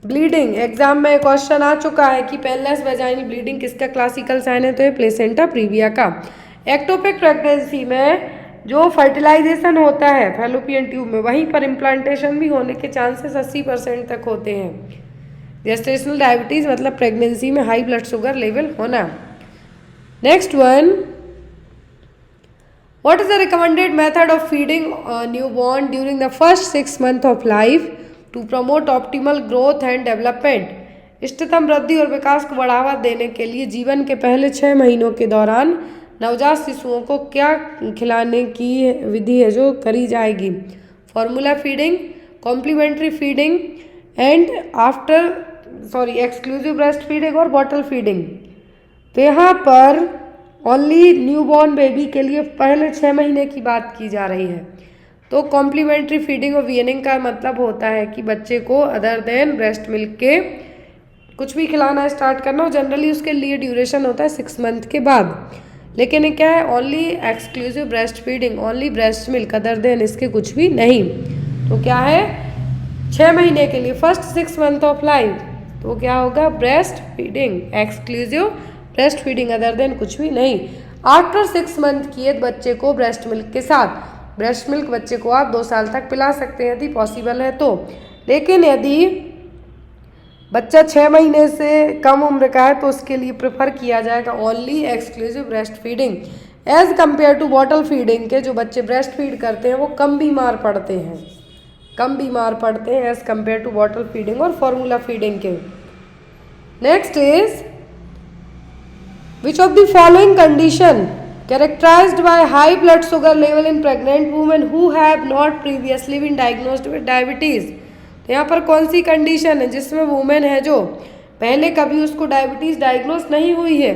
ब्लीडिंग। एग्जाम में क्वेश्चन आ चुका है कि पेनलेस वेजाइनल ब्लीडिंग किसका क्लासिकल साइन है? तो ये प्लेसेंटा प्रीविया का। एक्टोपिक प्रेगनेंसी में जो फर्टिलाइजेशन होता है फैलोपियन ट्यूब में, वहीं पर इम्प्लांटेशन भी होने के चांसेस 80% तक होते हैं। जेस्टेशनल डायबिटीज़ मतलब प्रेगनेंसी में हाई ब्लड शुगर लेवल होना। Next one, what is the recommended method of feeding newborn during the first 6 months of life to promote optimal growth and development? इष्टतम वृद्धि और विकास को बढ़ावा देने के लिए जीवन के पहले 6 महीनों के दौरान नवजात शिशुओं को क्या खिलाने की विधि है जो करी जाएगी? Formula feeding, complementary feeding and exclusive breast feeding और बॉटल फीडिंग? तो यहाँ पर ओनली न्यूबॉर्न बेबी के लिए पहले 6 महीने की बात की जा रही है। तो कॉम्प्लीमेंट्री फीडिंग और वीनिंग का मतलब होता है कि बच्चे को अदर देन ब्रेस्ट मिल्क के कुछ भी खिलाना स्टार्ट करना, और जनरली उसके लिए ड्यूरेशन होता है 6 मंथ के बाद। लेकिन ये क्या है, only exclusive breast feeding, only breast milk, other than इसके कुछ भी नहीं। तो क्या है, 6 महीने के लिए, फर्स्ट 6 मंथ ऑफ लाइफ, तो क्या होगा, breast feeding, exclusive breast feeding, other than कुछ भी नहीं। आफ्टर 6 मंथ की बच्चे को ब्रेस्ट मिल्क के साथ, ब्रेस्ट मिल्क बच्चे को आप 2 साल तक पिला सकते हैं यदि पॉसिबल है तो। लेकिन यदि बच्चा 6 महीने से कम उम्र का है तो उसके लिए प्रेफर किया जाएगा only exclusive breast feeding, as compare to bottle feeding के। जो बच्चे ब्रेस्ट फीड करते हैं वो कम बीमार पड़ते हैं as compare to bottle feeding और फॉर्मूला फीडिंग के। Next is, which of the following condition characterized by high blood sugar level in pregnant women who have not previously been diagnosed with diabetes। तो यहाँ पर कौन सी condition है जिसमें women है जो पहले कभी उसको डायबिटीज़ डायग्नोस नहीं हुई है,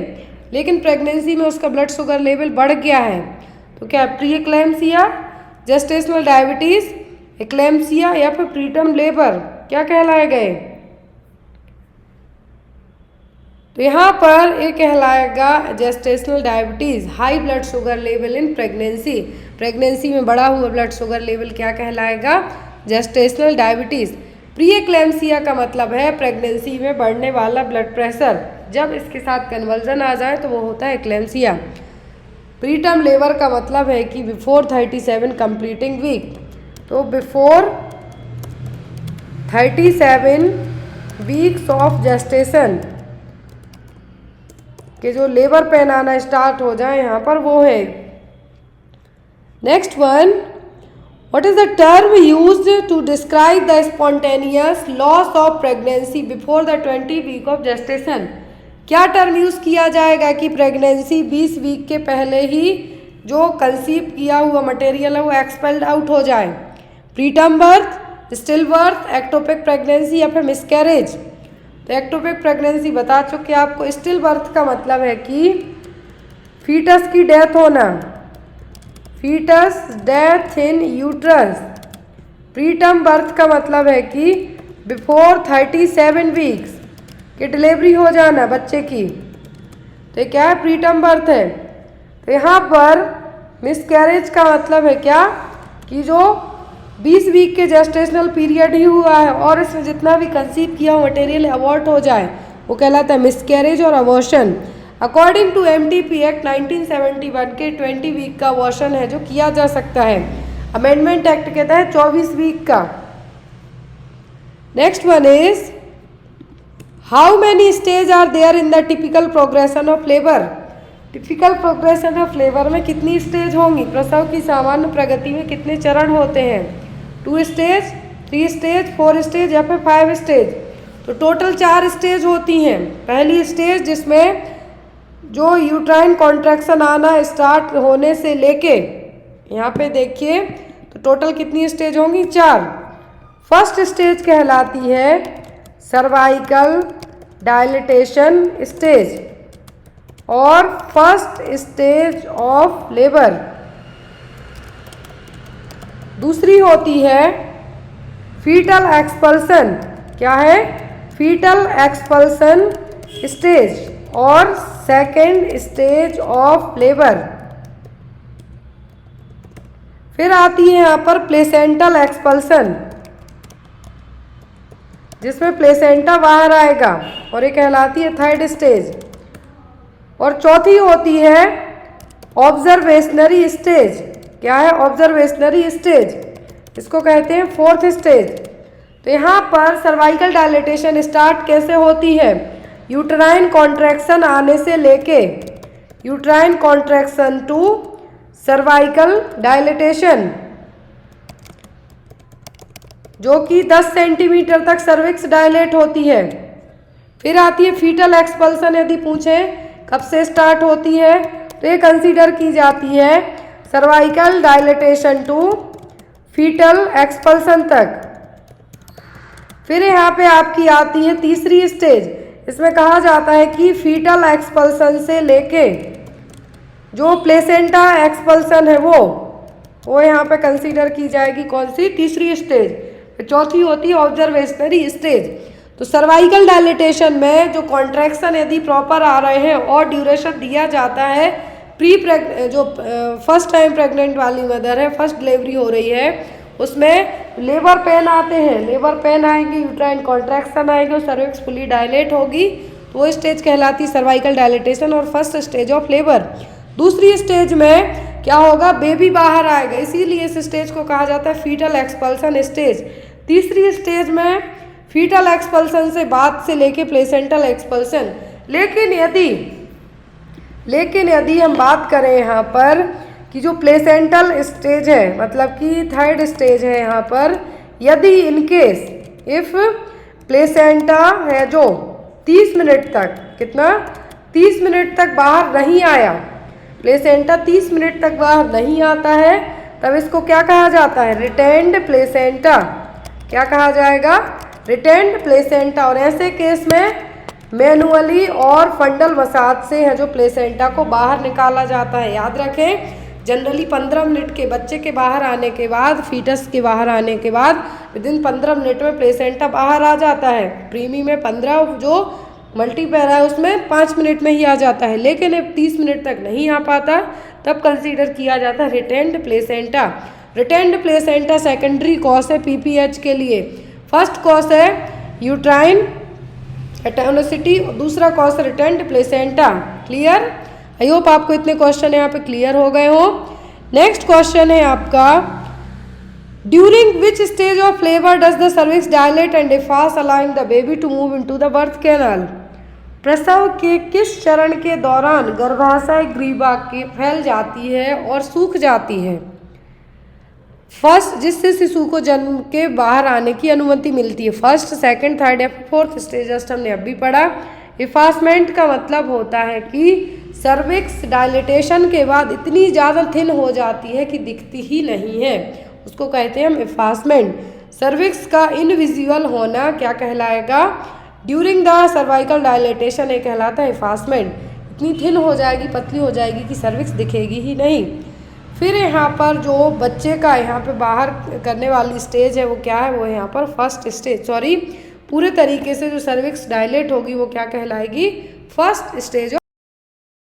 लेकिन प्रेगनेंसी में उसका ब्लड शुगर लेवल बढ़ गया है। तो क्या प्री एक्लैम्सिया, जेस्टेशनल डायबिटीज़, एक्लैम्सिया या फिर प्रीटर्म लेबर, क्या कहलाए गए? तो यहाँ पर एक कहलाएगा gestational diabetes, high blood sugar level in pregnancy, pregnancy में बढ़ा हुआ ब्लड शुगर लेवल क्या कहलाएगा, जेस्टेशनल डायबिटीज़। प्री एक्लैम्सिया का मतलब है प्रेगनेंसी में बढ़ने वाला ब्लड प्रेशर, जब इसके साथ कन्वर्जन आ जाए तो वो होता है एक्लैम्सिया। प्रीटर्म लेबर का मतलब है कि बिफोर 37 कंप्लीटिंग वीक, तो बिफोर 37 वीक्स ऑफ जेस्टेशन कि जो लेबर पेन आना स्टार्ट हो जाए यहाँ पर, वो है। Next one, what is the term used to describe the spontaneous loss of pregnancy before the 20 week of gestation. क्या टर्म यूज किया जाएगा कि प्रेगनेंसी 20 वीक के पहले ही जो कंसीव किया हुआ मटेरियल है वो एक्सपेल्ड आउट हो जाए? Preterm birth, still birth, ectopic pregnancy या फिर मिसकैरेज? तो एक्टोपिक प्रेगनेंसी बता चुके आपको। स्टिल बर्थ का मतलब है कि फीटस की डेथ होना, foetus death in uterus. Preterm birth का मतलब है कि बिफोर 37 वीक्स की डिलीवरी हो जाना बच्चे की, तो ये क्या है, प्रीटर्म बर्थ है। तो यहाँ पर मिसकैरेज का मतलब है क्या, कि जो 20 वीक के जेस्टेशनल पीरियड ही हुआ है और इसमें जितना भी कंसीव किया हुआ मटेरियल अबॉर्ट हो जाए वो कहलाता है मिसकैरेज और abortion. According to MTP act 1971 के 20 वीक का अबॉर्शन है जो किया जा सकता है। अमेंडमेंट एक्ट कहता है 24 वीक का। Next one is, how many stage are there in the typical progression of labour. Typical progression of labour में कितनी स्टेज होंगी? प्रसव की सामान्य प्रगति में कितने चरण होते हैं? 2 स्टेज, 3 स्टेज, 4 स्टेज या फिर 5 स्टेज? तो टोटल 4 स्टेज होती हैं। पहली स्टेज जिसमें जो यूट्राइन कॉन्ट्रैक्शन आना स्टार्ट होने से लेके, यहाँ पे देखिए तो टोटल कितनी स्टेज होंगी? 4। फर्स्ट स्टेज कहलाती है सर्वाइकल डायलिटेशन स्टेज और फर्स्ट स्टेज ऑफ लेबर। दूसरी होती है फीटल एक्सपल्सन, क्या है? फीटल एक्सपल्सन स्टेज और सेकेंड स्टेज ऑफ लेबर। फिर आती है यहाँ पर प्लेसेंटल एक्सपल्सन, जिसमें प्लेसेंटा बाहर आएगा और ये कहलाती है थर्ड स्टेज। और चौथी होती है ऑब्जर्वेशनरी स्टेज, क्या है? ऑब्जर्वेशनरी स्टेज, इसको कहते हैं फोर्थ स्टेज। तो यहाँ पर सर्वाइकल डायलिटेशन स्टार्ट कैसे होती है? यूट्राइन कॉन्ट्रैक्शन आने से लेके, uterine contraction to cervical dilatation, जो कि 10 सेंटीमीटर तक सर्विक्स डायलेट होती है। फिर आती है फीटल एक्सपल्सन, यदि पूछें कब से स्टार्ट होती है तो ये कंसीडर की जाती है cervical dilatation to foetal expulsion तक। फिर यहाँ पे आपकी आती है तीसरी स्टेज, इसमें कहा जाता है कि फीटल एक्सपल्सन से लेके जो प्लेसेंटा एक्सपल्सन है वो यहाँ पे कंसीडर की जाएगी कौन सी? तीसरी स्टेज। चौथी होती है ऑब्जर्वेशनरी स्टेज। तो सर्वाइकल डायलिटेशन में जो कॉन्ट्रैक्शन यदि प्रॉपर आ रहे हैं और ड्यूरेशन दिया जाता है, जो फर्स्ट टाइम प्रेग्नेंट वाली मदर है, फर्स्ट डिलीवरी हो रही है, उसमें लेबर पेन आते हैं, लेबर पेन आएंगे, यूट्राइन कॉन्ट्रैक्शन आएंगे और सर्विक्स फुली डायलेट होगी, तो वो स्टेज कहलाती है सर्वाइकल डायलिटेशन और फर्स्ट स्टेज ऑफ लेबर। दूसरी स्टेज में क्या होगा, बेबी बाहर आएगा, इसीलिए इस स्टेज को कहा जाता है फीटल एक्सपल्सन स्टेज। तीसरी स्टेज में फीटल एक्सपल्सन से बाद से लेके प्लेसेंटल एक्सपल्सन। लेकिन यदि हम बात करें यहाँ पर कि जो प्लेसेंटल स्टेज है, मतलब कि थर्ड स्टेज है यहाँ पर, यदि इनकेस इफ प्लेसेंटा है जो 30 मिनट तक, कितना 30 मिनट तक बाहर नहीं आया, प्लेसेंटा 30 मिनट तक बाहर नहीं आता है, तब इसको क्या कहा जाता है, रिटेन्ड प्लेसेंटा। क्या कहा जाएगा, रिटेन्ड प्लेसेंटा। और ऐसे केस में मैनुअली और फंडल मसाज से है जो प्लेसेंटा को बाहर निकाला जाता है। याद रखें, जनरली 15 मिनट के बच्चे के बाहर आने के बाद, फीटस के बाहर आने के बाद विदिन 15 मिनट में प्लेसेंटा बाहर आ जाता है। प्रीमी में 15, जो मल्टीपैरा है उसमें 5 मिनट में ही आ जाता है, लेकिन अब 30 मिनट तक नहीं आ पाता, तब कंसीडर किया जाता है retained placenta. Retained placenta secondary cause है पीपीएच के लिए। फर्स्ट कॉज है यूट्राइन एटोनिसिटी, दूसरा कॉज है retained placenta. Clear? I hope आपको इतने क्वेश्चन यहाँ पे क्लियर हो गए हो। नेक्स्ट क्वेश्चन है आपका, during which stage of labour does the cervix dilate and efface allowing the baby to move into the birth canal. प्रसव के किस चरण के दौरान गर्भाशय ग्रीवा की फैल जाती है और सूख जाती है? फर्स्ट, जिससे शिशु को जन्म के बाहर आने की अनुमति मिलती है। फर्स्ट, सेकंड, थर्ड या फोर्थ स्टेज, जस्ट हमने अभी पढ़ा। इफासमेंट का मतलब होता है कि सर्विक्स डायलिटेशन के बाद इतनी ज़्यादा थिन हो जाती है कि दिखती ही नहीं है, उसको कहते हैं हम इफासमेंट। सर्विक्स का इनविजिबल होना क्या कहलाएगा, ड्यूरिंग द सर्वाइकल डायलिटेशन ये कहलाता है इफासमेंट। इतनी थिन हो जाएगी, पतली हो जाएगी कि सर्विक्स दिखेगी ही नहीं। फिर यहाँ पर जो बच्चे का यहाँ पे बाहर करने वाली स्टेज है वो क्या है, वो यहाँ पर फर्स्ट स्टेज, सॉरी पूरे तरीके से जो सर्विक्स डायलेट होगी वो क्या कहलाएगी, first stage.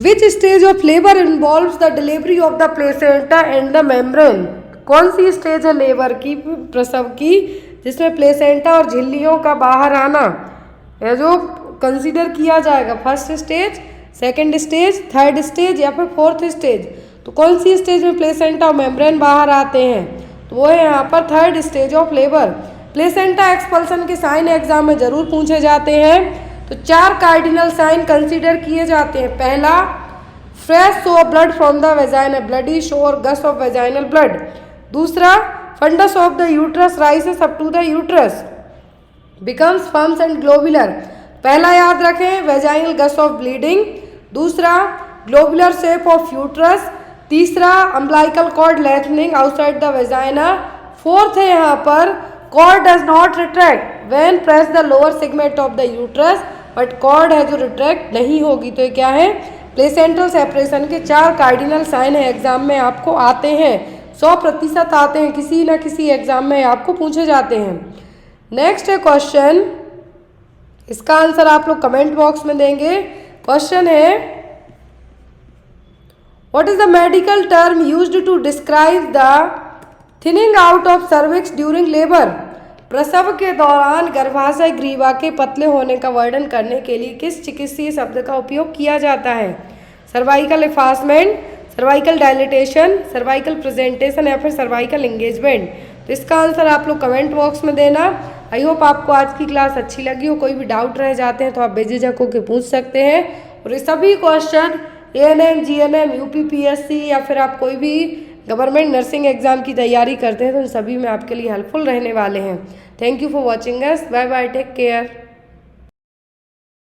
Which stage of labour involves the delivery of the placenta and the membrane. कौन सी स्टेज है लेबर की, प्रसव की, जिसमें प्लेसेंटा और झिल्लियों का बाहर आना है जो कंसीडर किया जाएगा, first stage, second stage, third stage या फिर फोर्थ स्टेज। तो कौन सी स्टेज में प्लेसेंटा और मेम्ब्रेन बाहर आते हैं, तो वो है यहाँ पर third stage of labour. Placenta expulsion के साइन एग्जाम में जरूर पूछे जाते हैं, तो 4 कार्डिनल साइन कंसीडर किए जाते हैं। पहला, fresh show of blood from the vagina, bloody show और गस ऑफ वेजाइनल ब्लड। दूसरा, fundus of the uterus rises up to the uterus, becomes firms and globular. पहला याद रखें, वेजाइनल गस ऑफ ब्लीडिंग। दूसरा, ग्लोबुलर शेप ऑफ यूट्रस। तीसरा, umbilical cord lengthening outside the vagina. Fourth है यहाँ पर, cord does not retract when press the lower segment of the uterus, but cord है जो रिट्रैक्ट नहीं होगी। तो ये क्या है, प्लेसेंटल सेपरेशन के 4 कार्डिनल साइन है, एग्जाम में आपको आते हैं, 100% आते हैं, किसी न किसी एग्जाम में आपको पूछे जाते हैं। नेक्स्ट है क्वेश्चन, इसका आंसर आप लोग कमेंट बॉक्स में देंगे। क्वेश्चन है, What is the medical term used to describe the thinning out of cervix during labor? प्रसव के दौरान गर्भाशय ग्रीवा के पतले होने का वर्णन करने के लिए किस चिकित्सीय शब्द का उपयोग किया जाता है? Cervical effacement, cervical dilatation, cervical presentation या फिर सर्वाइकल एंगेजमेंट। तो इसका आंसर आप लोग कमेंट बॉक्स में देना। आई होप आपको आज की क्लास अच्छी लगी हो। कोई भी डाउट रह जाते हैं तो आप बेझिझक होकर पूछ सकते हैं, और ये सभी क्वेश्चन ANM, GNM, UPPSC या फिर आप कोई भी गवर्नमेंट नर्सिंग एग्जाम की तैयारी करते हैं तो उन सभी में आपके लिए हेल्पफुल रहने वाले हैं। Thank you for watching us, bye bye, take care.